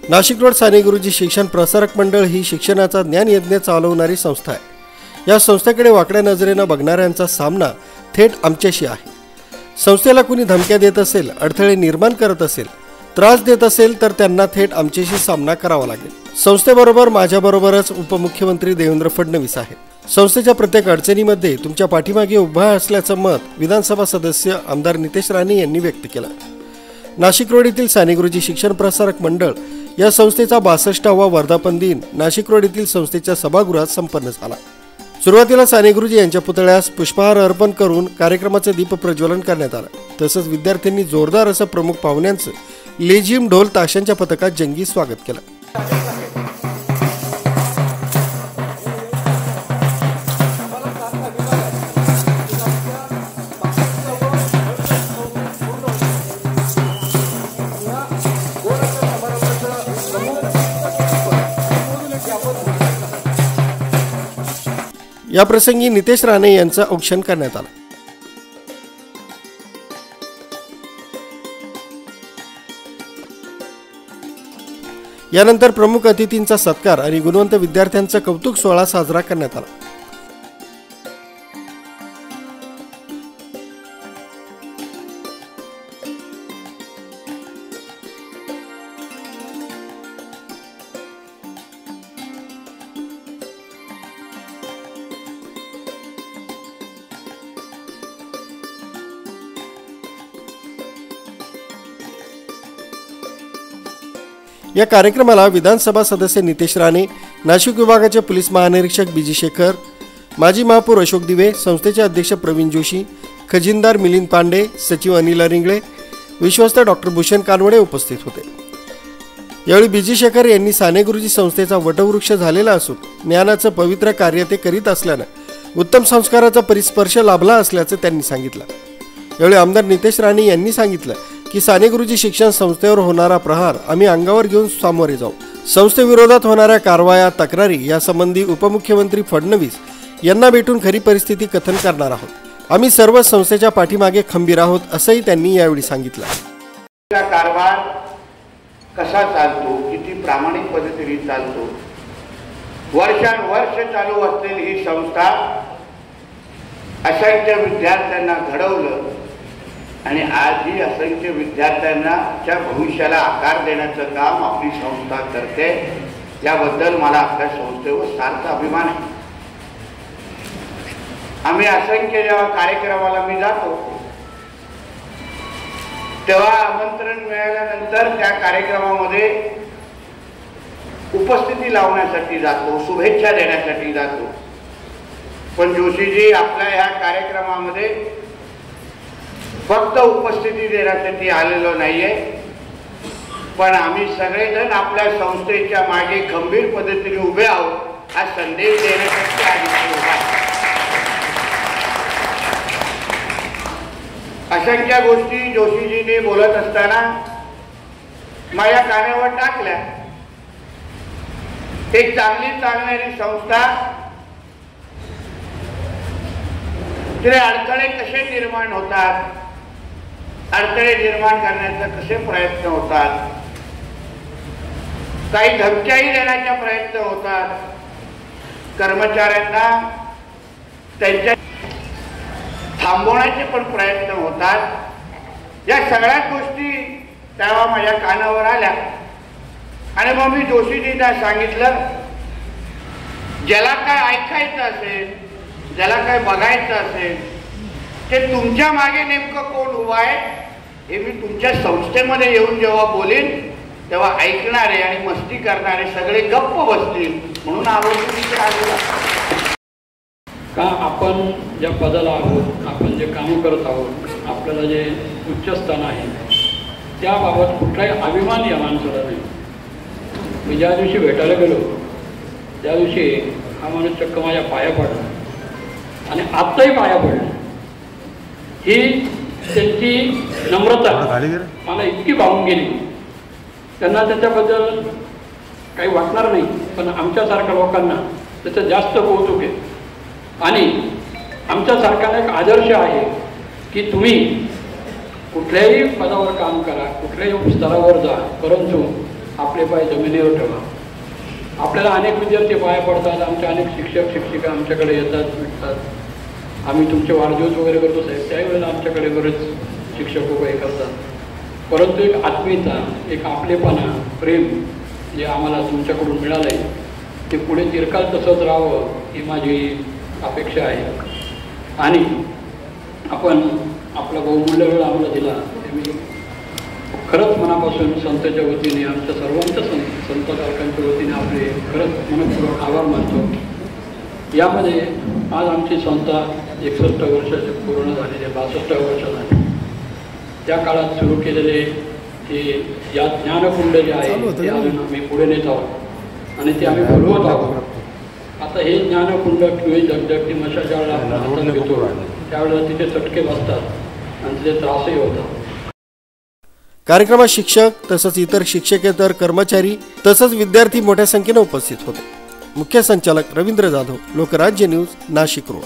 Nashik road Sane Guruji शिक्षण प्रसारक मंडळ ही शिक्षणाचा ज्ञानयज्ञ चालवणारी संस्था आहे। या संस्थेकडे वाकड्या नजरेनं बघणाऱ्यांचा सामना थेट आमच्याशी आहे। संस्थेला कुणी धमक्या देत असेल, अडथळे निर्माण करत असेल, त्रास देत असेल तर त्यांना थेट आमच्याशी सामना करावा लागेल। संस्थेबरोबर माझ्याबरोबरच उपमुख्यमंत्री देवेंद्र फडणवीस आहेत। संस्थेच्या प्रत्येक अडचणीमध्ये तुमच्या पाठीमागे उभा असल्याचं मत विधानसभा सदस्य आमदार नितेश राणे यांनी व्यक्त केलं। नाशिक रोड येथील साने गुरुजी शिक्षण प्रसारक मंडळ या संस्थेचा 62वा वर्धापन दिन नाशिक रोड येथील संस्थेच्या सभागृहात संपन्न झाला। सुरुवातीला साने गुरुजी यांच्या पुतळ्यास पुष्पहार अर्पण करून कार्यक्रमाचे दीप प्रज्वलन करण्यात आलं। तसंच विद्यार्थ्यांनी जोरदार असं प्रमुख पाहुण्यांचं लेझिम ढोल ताशांच्या पथकात जंगी स्वागत केलं। या प्रसंगी नितेश राणे यांचं औक्षण करण्यात आलं। यानंतर प्रमुख अतिथींचा सत्कार आणि गुणवंत विद्यार्थ्यांचा कौतुक सोहळा साजरा करण्यात आला। या कार्यक्रमाला विधानसभा सदस्य नितेश राणे, नाशिक विभागाचे पोलीस महानिरीक्षक बीजी शेखर, माजी महापौर अशोक दिवे, संस्थेचे अध्यक्ष प्रवीण जोशी, खजिनदार मिलिंद पांडे, सचिव अनिल रिंगळे, विश्वस्त डॉक्टर भूषण कानवडे उपस्थित होते। यावेळी बीजी शेखर यांनी साने गुरुजी संस्थेचा वटवृक्ष झालेला असून ज्ञानाचं पवित्र कार्य ते करीत असल्यानं उत्तम संस्काराचा परिस्पर्श लाभला असल्याचं त्यांनी सांगितलं। यावेळी आमदार नितेश राणे यांनी सांगितलं की साने गुरुजी शिक्षण संस्थेवर होणारा प्रहार आम्ही अंगावर घेऊन सामोरे जाऊ। संस्थेविरोधात होणाऱ्या कारवाया, तक्रारी यासंबंधी उपमुख्यमंत्री फडणवीस यांना भेटून खरी परिस्थिती कथन करणार आहोत। आम्ही सर्व संस्थेच्या पाठीमागे खंबीर आहोत असंही त्यांनी यावेळी सांगितलं। कारभार कसा चालतो, किती प्रामाणिक पद्धतीने चालतो, वर्षानुवर्ष चालू असलेली ही संस्था असंख्य विद्यार्थ्यांना घडवलं आणि आजही असंख्य विद्यार्थ्यांच्या भविष्याला आकार देण्याचं काम आपली संस्था करते। याबद्दल मला आपल्या संस्थेवर सार्थ अभिमान आहे। आम्ही असंख्य जेव्हा कार्यक्रमाला मी जातो तेव्हा आमंत्रण मिळाल्यानंतर त्या कार्यक्रमामध्ये उपस्थिती लावण्यासाठी जातो, शुभेच्छा देण्यासाठी जातो। पण जोशीजी आपल्या ह्या कार्यक्रमामध्ये फक्त उपस्थिती देण्यासाठी आलेलो नाहीये, पण आम्ही सगळेजण आपल्या संस्थेच्या मागे खंबीर पद्धतीने उभे आहोत हा संदेश देण्यासाठी आम्ही उभा आहोत। असंख्य गोष्टी जोशीजींनी बोलत असताना माझ्या कानावर टाकल्या। एक चांगली चालणारी संस्था, तिथे अडथळे कसे निर्माण होतात, अडथळे निर्माण करण्याचे कसे प्रयत्न होतात, काही धमक्याही देण्याचा प्रयत्न होतात, कर्मचाऱ्यांना त्यांच्या थांबवण्याचे पण प्रयत्न होतात। या सगळ्या गोष्टी तेव्हा माझ्या कानावर आल्या आणि मग मी जोशीजींना सांगितलं, ज्याला काय ऐकायचं असेल, ज्याला काय बघायचं असेल, ते तुमच्या मागे नेमकं कोण उभा आहे हे मी तुमच्या संस्थेमध्ये येऊन जेव्हा बोलेन तेव्हा ऐकणारे आणि मस्ती करणारे सगळे गप्प बसतील म्हणून आलो। का आपण ज्या पदाला आहोत, आपण जे काम करत आहोत, आपल्याला जे उच्चस्थान आहे त्याबाबत कुठलाही अभिमान या माणसाला नाही। मी ज्या दिवशी भेटायला गेलो त्या दिवशी हा माणूस चक्क माझ्या पाया पडला आणि आत्ताही पाया पडला। ही त्यांची नम्रता मला इतकी भावून गेली, त्यांना त्याच्याबद्दल काही वाटणार नाही, पण आमच्यासारख्या लोकांना त्याचं जास्त कौतुक आहे। आणि आमच्यासारख्याला एक आदर्श आहे की तुम्ही कुठल्याही पदावर काम करा, कुठल्याही स्तरावर जा, परंतु आपले पाय जमिनीवर ठेवा. आपल्याला अनेक विद्यार्थी पाया पडतात, आमचे अनेक शिक्षक शिक्षिका आमच्याकडे येतात भेटतात. आम्ही तुमचे वाढदिवस वगैरे करतो साहेब, त्यावेळेला आमच्याकडे बरेच शिक्षक उभे करतात. परंतु एक आत्मीयता, एक आपलेपणा, प्रेम जे आम्हाला तुमच्याकडून मिळालं आहे ते पुढे चिरकाल तसंच राहावं ही माझी अपेक्षा आहे. आणि आपण आपला बहुमूल्य वेळ आम्हाला दिला ते मी खरंच मनापासून संतांच्या वतीने, आमच्या सर्वांच्या संत चालकांच्या वतीने आपले खरंच मनपूर्वक आभार मानतो. यामध्ये आज आमची संस्था 61 वर्षाचे पूर्ण झालेले, 62 वर्ष झाले. त्या काळात सुरू केलेले हे या ज्ञानकुंड जे आहे ते अजून आम्ही पुढे नेत आहोत आणि ते आम्ही बोलवत आहोत. आता हे ज्ञानकुंड किंवा जगजगती मशा ज्यावेळेला आपण हातात घेतो त्यावेळेला तिथे चटके बसतात आणि तिथे त्रासही होतात. कार्यक्रमात शिक्षक तसंच इतर शिक्षकेतर कर्मचारी तसंच विद्यार्थी मोठ्या संख्येने उपस्थित होते. मुख्य संचालक रवींद्र जाधव, लोकराज्य न्यूज, नाशिक रोड.